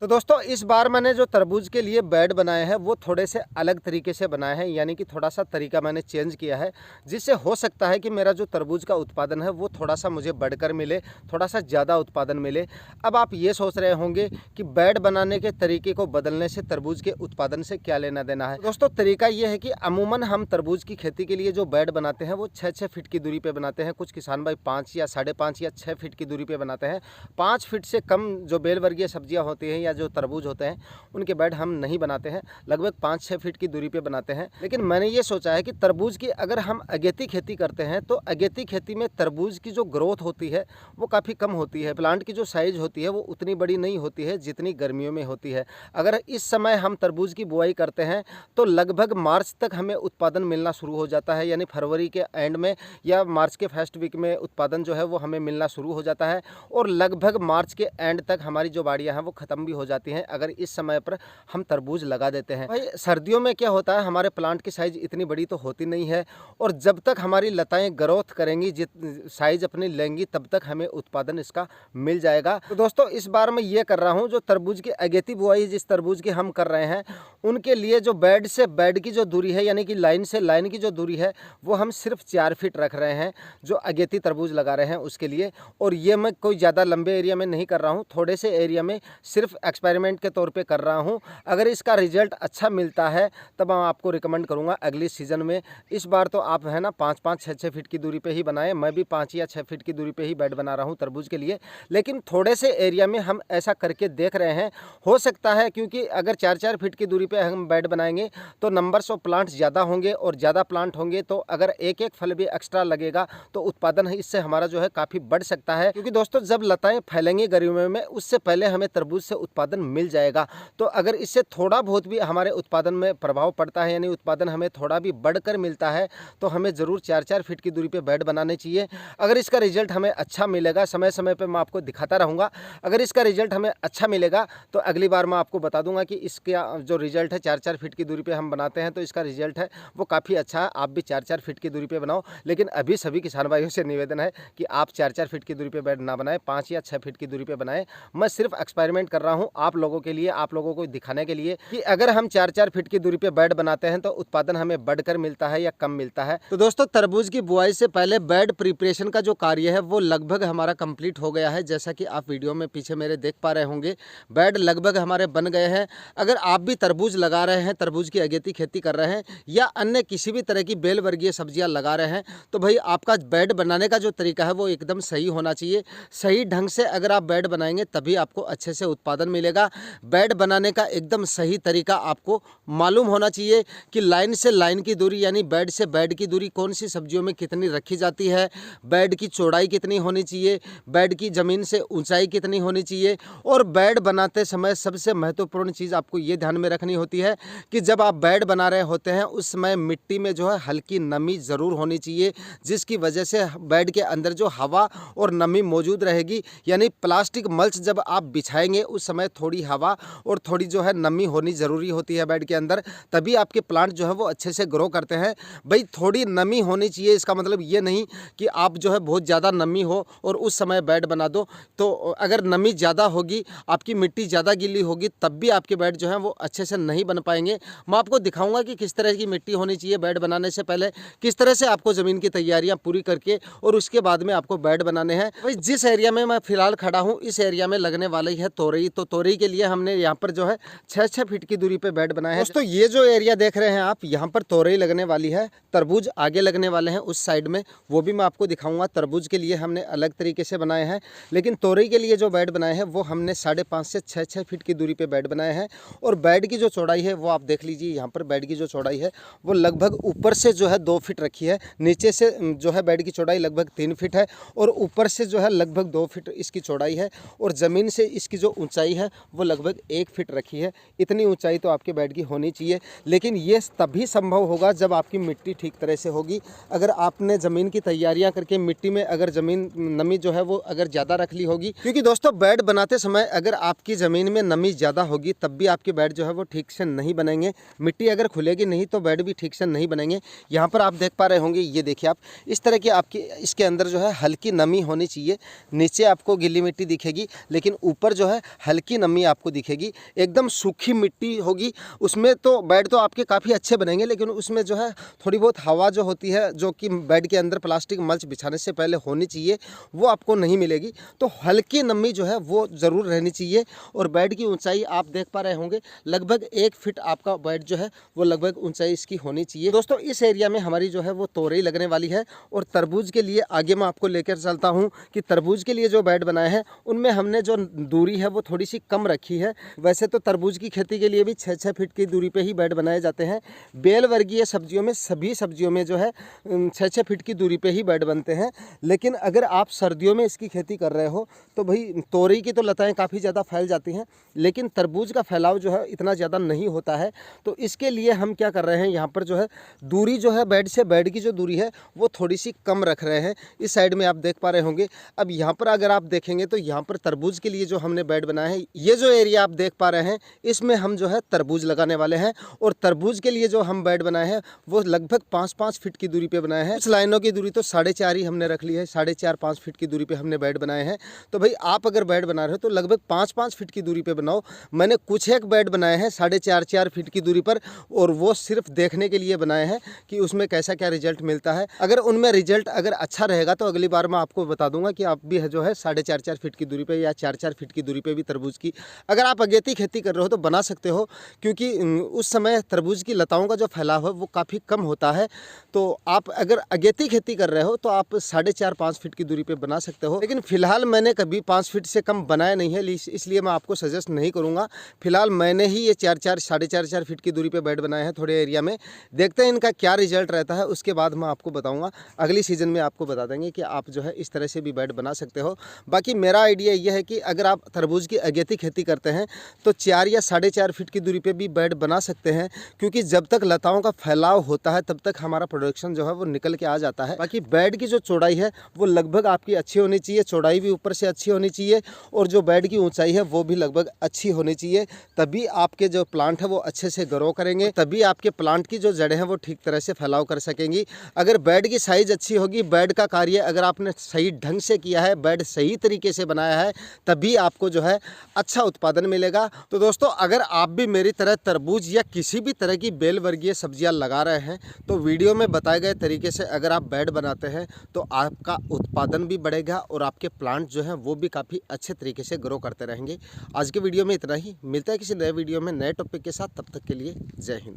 तो दोस्तों इस बार मैंने जो तरबूज के लिए बेड बनाए हैं वो थोड़े से अलग तरीके से बनाए हैं, यानी कि थोड़ा सा तरीका मैंने चेंज किया है, जिससे हो सकता है कि मेरा जो तरबूज का उत्पादन है वो थोड़ा सा मुझे बढ़कर मिले, थोड़ा सा ज़्यादा उत्पादन मिले। अब आप ये सोच रहे होंगे कि बेड बनाने के तरीके को बदलने से तरबूज के उत्पादन से क्या लेना देना है। दोस्तों तरीका ये है कि अमूमन हम तरबूज की खेती के लिए जो बेड बनाते हैं वो 6-6 फीट की दूरी पर बनाते हैं। कुछ किसान भाई 5 या 5.5 या 6 फीट की दूरी पर बनाते हैं। 5 फीट से कम जो बेल वर्गीय सब्जियाँ होती हैं या जो तरबूज होते हैं उनके बेड हम नहीं बनाते हैं, लगभग 5-6 फीट की दूरी पे बनाते हैं। लेकिन मैंने ये सोचा है कि तरबूज की अगर हम अगेती खेती करते हैं तो अगेती खेती में तरबूज की जो ग्रोथ होती है वो काफ़ी कम होती है। प्लांट की जो साइज होती है वो उतनी बड़ी नहीं होती है जितनी गर्मियों में होती है। अगर इस समय हम तरबूज की बुआई करते हैं तो लगभग मार्च तक हमें उत्पादन मिलना शुरू हो जाता है, यानी फरवरी के एंड में या मार्च के फर्स्ट वीक में उत्पादन जो है वो हमें मिलना शुरू हो जाता है और लगभग मार्च के एंड तक हमारी जो बाड़ियाँ हैं वो ख़त्म भी हो जाती हैं अगर इस समय पर हम तरबूज लगा देते हैं। भाई सर्दियों में क्या होता है, हमारे प्लांट की साइज इतनी बड़ी तो होती नहीं है और जब तक हमारी लताएं ग्रोथ करेंगी, साइज अपनी लेंगी, तब तक हमें उत्पादन इसका मिल जाएगा। तो दोस्तों इस बार मैं ये कर रहा हूँ, जो तरबूज की अगेती बुआई जिस तरबूज की हम कर रहे हैं उनके लिए जो बेड से बेड की जो दूरी है, यानी कि लाइन से लाइन की जो दूरी है वो हम सिर्फ 4 फीट रख रहे हैं जो अगेती तरबूज लगा रहे हैं उसके लिए। और ये मैं कोई ज़्यादा लंबे एरिया में नहीं कर रहा हूँ, थोड़े से एरिया में सिर्फ एक्सपेरिमेंट के तौर पे कर रहा हूँ। अगर इसका रिजल्ट अच्छा मिलता है तब मैं आपको रिकमेंड करूँगा अगली सीज़न में। इस बार तो आप है ना 5-5, 6-6 फीट की दूरी पे ही बनाएं। मैं भी 5 या 6 फीट की दूरी पे ही बेड बना रहा हूँ तरबूज के लिए, लेकिन थोड़े से एरिया में हम ऐसा करके देख रहे हैं। हो सकता है क्योंकि अगर 4-4 फीट की दूरी पर हम बेड बनाएंगे तो नंबर्स ऑफ प्लांट ज़्यादा होंगे और ज़्यादा प्लांट होंगे तो अगर एक एक फल भी एक्स्ट्रा लगेगा तो उत्पादन है इससे हमारा जो है काफ़ी बढ़ सकता है। क्योंकि दोस्तों जब लताएँ फैलेंगी गर्मियों में उससे पहले हमें तरबूज से उत्पादन मिल जाएगा। तो अगर इससे थोड़ा बहुत भी हमारे उत्पादन में प्रभाव पड़ता है, यानी उत्पादन हमें थोड़ा भी बढ़कर मिलता है, तो हमें ज़रूर 4-4 फीट की दूरी पे बेड बनाने चाहिए। अगर इसका रिजल्ट हमें अच्छा मिलेगा, समय समय पे मैं आपको दिखाता रहूँगा। अगर इसका रिजल्ट हमें अच्छा मिलेगा तो अगली बार मैं आपको बता दूंगा कि इसका जो रिजल्ट है 4-4 फीट की दूरी पे हम बनाते हैं तो इसका रिजल्ट है वो काफ़ी अच्छा है। आप भी 4-4 फीट की दूरी पे बनाओ, लेकिन अभी सभी किसान भाइयों से निवेदन है कि आप 4-4 फीट की दूरी पे बेड ना बनाएं, 5 या 6 फीट की दूरी पे बनाएं। मैं सिर्फ एक्सपेरिमेंट कर रहा हूँ आप लोगों के लिए, आप लोगों को दिखाने के लिए कि अगर हम 4-4 फीट की दूरी पे बेड बनाते हैं तो उत्पादन हमें बढ़कर मिलता है या कम मिलता है। तो दोस्तों तरबूज की बुआई से पहले बेड प्रिपरेशन का जो कार्य है वो लगभग हमारा कंप्लीट हो गया है। जैसा कि आप वीडियो में पीछे मेरे देख पा रहे होंगे, बेड लगभग हमारे बन गए हैं। अगर आप भी तरबूज लगा रहे हैं, तरबूज की अगेती खेती कर रहे हैं या अन्य किसी भी तरह की बेल वर्गीय सब्जियां लगा रहे हैं तो भाई आपका बेड बनाने का जो तरीका है वो एकदम सही होना चाहिए। सही ढंग से अगर आप बेड बनाएंगे तभी आपको अच्छे से उत्पादन मिलेगा। बेड बनाने का एकदम सही तरीका आपको मालूम होना चाहिए कि लाइन से लाइन की दूरी, यानी बेड से बेड की दूरी कौन सी सब्जियों में कितनी रखी जाती है, बेड की चौड़ाई कितनी होनी चाहिए, बेड की ज़मीन से ऊंचाई कितनी होनी चाहिए। और बेड बनाते समय सबसे महत्वपूर्ण चीज़ आपको ये ध्यान में रखनी होती है कि जब आप बेड बना रहे होते हैं उस समय मिट्टी में जो है हल्की नमी ज़रूर होनी चाहिए, जिसकी वजह से बेड के अंदर जो हवा और नमी मौजूद रहेगी। यानी प्लास्टिक मल्च जब आप बिछाएंगे उस समय थोड़ी हवा और थोड़ी जो है नमी होनी ज़रूरी होती है बेड के अंदर, तभी आपके प्लांट जो है वो अच्छे से ग्रो करते हैं। भाई थोड़ी नमी होनी चाहिए, इसका मतलब ये नहीं कि आप जो है बहुत ज़्यादा नमी हो और उस समय बेड बना दो। तो अगर नमी ज़्यादा होगी, आपकी मिट्टी ज़्यादा गीली होगी, तब भी आपके बेड जो है वो अच्छे से नहीं बन पाएंगे। मैं आपको दिखाऊंगा कि किस तरह की मिट्टी होनी चाहिए बेड बनाने से पहले, किस तरह से आपको ज़मीन की तैयारियाँ पूरी करके और उसके बाद में आपको बेड बनाने हैं। भाई जिस एरिया में मैं फिलहाल खड़ा हूँ इस एरिया में लगने वाली है तोरई। तो तोरई के लिए हमने यहाँ पर जो है 6-6 फीट की दूरी पे बेड बनाए हैं। दोस्तों ये जो एरिया देख रहे हैं आप, यहाँ पर तोरई लगने वाली है, तरबूज आगे लगने वाले हैं उस साइड में, वो भी मैं आपको दिखाऊंगा। तरबूज के लिए हमने अलग तरीके से बनाए हैं, लेकिन तोरई के लिए जो बेड बनाए हैं वो हमने 5.5 से 6-6 फीट की दूरी पे बेड बनाए हैं। और बेड की जो चौड़ाई है वो आप देख लीजिए, यहाँ पर बेड की जो चौड़ाई है वो लगभग ऊपर से जो है 2 फीट रखी है, नीचे से जो है बेड की चौड़ाई लगभग 3 फीट है और ऊपर से जो है लगभग 2 फीट इसकी चौड़ाई है और ज़मीन से इसकी जो ऊंचाई है वो लगभग 1 फीट रखी है। इतनी ऊंचाई तो आपके बेड की होनी चाहिए, लेकिन ये तभी संभव होगा जब आपकी मिट्टी ठीक तरह से होगी। अगर आपने ज़मीन की तैयारियां करके मिट्टी में अगर ज़मीन नमी जो है वो अगर ज़्यादा रख ली होगी, क्योंकि दोस्तों बेड बनाते समय अगर आपकी ज़मीन में नमी ज़्यादा होगी तब भी आपके बेड जो है वो ठीक से नहीं बनेंगे। मिट्टी अगर खुलेगी नहीं तो बेड भी ठीक से नहीं बनेंगे। यहाँ पर आप देख पा रहे होंगे, ये देखिए आप, इस तरह की आपकी इसके अंदर जो है हल्की नमी होनी चाहिए। नीचे आपको गीली मिट्टी दिखेगी लेकिन ऊपर जो है हल्की हल्की नमी आपको दिखेगी, एकदम सूखी मिट्टी होगी। उसमें तो बेड तो आपके काफ़ी अच्छे बनेंगे, लेकिन उसमें जो है थोड़ी बहुत हवा जो होती है, जो कि बेड के अंदर प्लास्टिक मल्च बिछाने से पहले होनी चाहिए, वो आपको नहीं मिलेगी। तो हल्की नमी जो है वो ज़रूर रहनी चाहिए। और बेड की ऊंचाई आप देख पा रहे होंगे, लगभग 1 फीट आपका बेड जो है वो लगभग ऊंचाई इसकी होनी चाहिए। दोस्तों इस एरिया में हमारी जो है वो तोरई लगने वाली है। और तरबूज के लिए आगे मैं आपको लेकर चलता हूँ कि तरबूज के लिए जो बेड बनाए हैं उनमें हमने जो दूरी है वो थोड़ी सी कम रखी है। वैसे तो तरबूज की खेती के लिए भी 6-6 फीट की दूरी पे ही बेड बनाए जाते हैं। बेल वर्गीय सब्जियों में, सभी सब्जियों में जो है 6-6 फीट की दूरी पे ही बेड बनते हैं। लेकिन अगर आप सर्दियों में इसकी खेती कर रहे हो तो भाई तोरई की तो लताएं काफ़ी ज़्यादा फैल जाती हैं, लेकिन तरबूज का फैलाव जो है इतना ज़्यादा नहीं होता है। तो इसके लिए हम क्या कर रहे हैं, यहाँ पर जो है दूरी जो है बेड से, बेड की जो दूरी है वो थोड़ी सी कम रख रहे हैं। इस साइड में आप देख पा रहे होंगे। अब यहाँ पर अगर आप देखेंगे तो यहाँ पर तरबूज के लिए जो हमने बेड बनाया है, ये जो एरिया आप देख पा रहे हैं इसमें हम जो है तरबूज लगाने वाले हैं। और तरबूज के लिए जो हम बेड बनाए हैं वो लगभग 5-5 फीट की दूरी पे बनाए हैं। कुछ लाइनों की दूरी तो 4.5 ही हमने रख ली है, 4.5-5 फीट की दूरी पे हमने बेड बनाए हैं। तो भाई आप अगर बेड बना रहे हो तो लगभग 5-5 फीट की दूरी पे बनाओ। मैंने कुछ एक बेड बनाए हैं 4.5-4 फीट की दूरी पर, और वो सिर्फ देखने के लिए बनाए हैं कि उसमें कैसा क्या रिजल्ट मिलता है। अगर उनमें रिजल्ट अगर अच्छा रहेगा तो अगली बार मैं आपको बता दूंगा कि आप भी है जो है 4.5-4 फीट की दूरी पे या 4-4 फीट की दूरी पे भी तरबूज की अगर आप अगेती खेती कर रहे हो तो बना सकते हो, क्योंकि उस समय तरबूज की लताओं का जो फैलाव है वो काफ़ी कम होता है। तो आप अगर अगेती खेती कर रहे हो तो आप 4.5-5 फीट की दूरी पे बना सकते हो। लेकिन फिलहाल मैंने कभी 5 फीट से कम बनाया नहीं है, इसलिए मैं आपको सजेस्ट नहीं करूँगा। फिलहाल मैंने ही ये 4-4, 4.5 फीट की दूरी पे बेड बनाए हैं थोड़े एरिया में। देखते हैं इनका क्या रिजल्ट रहता है, उसके बाद मैं आपको बताऊँगा। अगली सीज़न में आपको बता देंगे कि आप जो है इस तरह से भी बेड बना सकते हो। बाकी मेरा आइडिया ये है कि अगर आप तरबूज की अगेती खेती करते हैं तो 4 या 4.5 फीट की दूरी पे भी बेड बना सकते हैं, क्योंकि जब तक लताओं का फैलाव होता है तब तक हमारा प्रोडक्शन जो है वो निकल के आ जाता है। बाकी बेड की जो चौड़ाई है वो लगभग आपकी अच्छी होनी चाहिए, चौड़ाई भी ऊपर से अच्छी होनी चाहिए, और जो बेड की ऊंचाई है वो भी लगभग अच्छी होनी चाहिए। तभी आपके जो प्लांट है वो अच्छे से ग्रो करेंगे, तभी आपके प्लांट की जो जड़ें हैं वो ठीक तरह से फैलाव कर सकेंगी। अगर बेड की साइज अच्छी होगी, बेड का कार्य अगर आपने सही ढंग से किया है, बेड सही तरीके से बनाया है, तभी आपको जो है अच्छा उत्पादन मिलेगा। तो दोस्तों अगर आप भी मेरी तरह तरबूज या किसी भी तरह की बेल वर्गीय सब्जियां लगा रहे हैं तो वीडियो में बताए गए तरीके से अगर आप बेड बनाते हैं तो आपका उत्पादन भी बढ़ेगा और आपके प्लांट जो हैं वो भी काफ़ी अच्छे तरीके से ग्रो करते रहेंगे। आज के वीडियो में इतना ही, मिलता है किसी नए वीडियो में नए टॉपिक के साथ। तब तक के लिए जय हिंद।